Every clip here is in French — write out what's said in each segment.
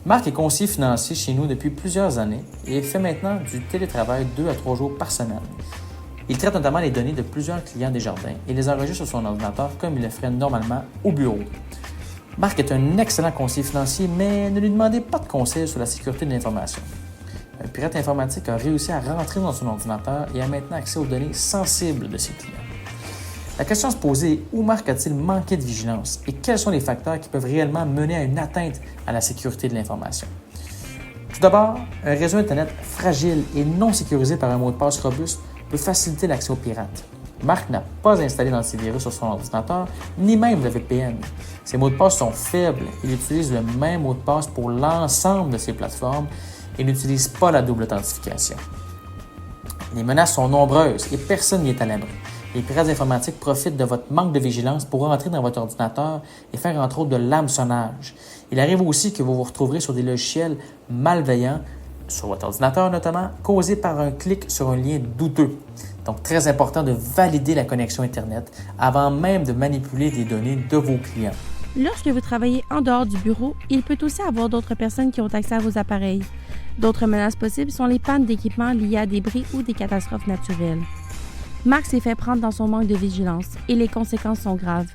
Marc est conseiller financier chez nous depuis plusieurs années et fait maintenant du télétravail 2 à 3 jours par semaine. Il traite notamment les données de plusieurs clients des jardins et les enregistre sur son ordinateur comme il le ferait normalement au bureau. Marc est un excellent conseiller financier, mais ne lui demandez pas de conseils sur la sécurité de l'information. Un pirate informatique a réussi à rentrer dans son ordinateur et a maintenant accès aux données sensibles de ses clients. La question à se poser est où Marc a-t-il manqué de vigilance et quels sont les facteurs qui peuvent réellement mener à une atteinte à la sécurité de l'information? Tout d'abord, un réseau Internet fragile et non sécurisé par un mot de passe robuste peut faciliter l'accès aux pirates. Marc n'a pas installé d'antivirus sur son ordinateur, ni même de VPN. Ses mots de passe sont faibles. Il utilise le même mot de passe pour l'ensemble de ses plateformes et n'utilise pas la double authentification. Les menaces sont nombreuses et personne n'y est à l'abri. Les pirates informatiques profitent de votre manque de vigilance pour entrer dans votre ordinateur et faire entre autres de l'hameçonnage. Il arrive aussi que vous vous retrouverez sur des logiciels malveillants, sur votre ordinateur notamment, causés par un clic sur un lien douteux. Donc, très important de valider la connexion Internet avant même de manipuler des données de vos clients. Lorsque vous travaillez en dehors du bureau, il peut aussi avoir d'autres personnes qui ont accès à vos appareils. D'autres menaces possibles sont les pannes d'équipement liées à des bris ou des catastrophes naturelles. Marc s'est fait prendre dans son manque de vigilance et les conséquences sont graves.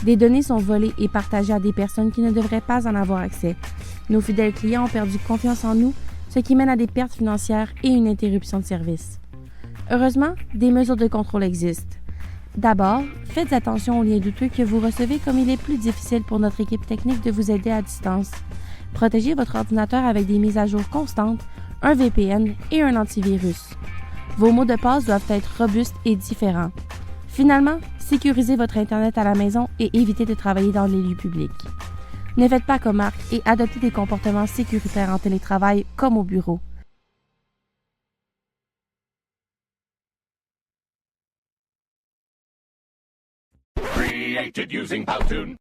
Des données sont volées et partagées à des personnes qui ne devraient pas en avoir accès. Nos fidèles clients ont perdu confiance en nous, ce qui mène à des pertes financières et une interruption de service. Heureusement, des mesures de contrôle existent. D'abord, faites attention aux liens douteux que vous recevez comme il est plus difficile pour notre équipe technique de vous aider à distance. Protégez votre ordinateur avec des mises à jour constantes, un VPN et un antivirus. Vos mots de passe doivent être robustes et différents. Finalement, sécurisez votre Internet à la maison et évitez de travailler dans les lieux publics. Ne faites pas comme Marc et adoptez des comportements sécuritaires en télétravail comme au bureau. Created using Powtoon.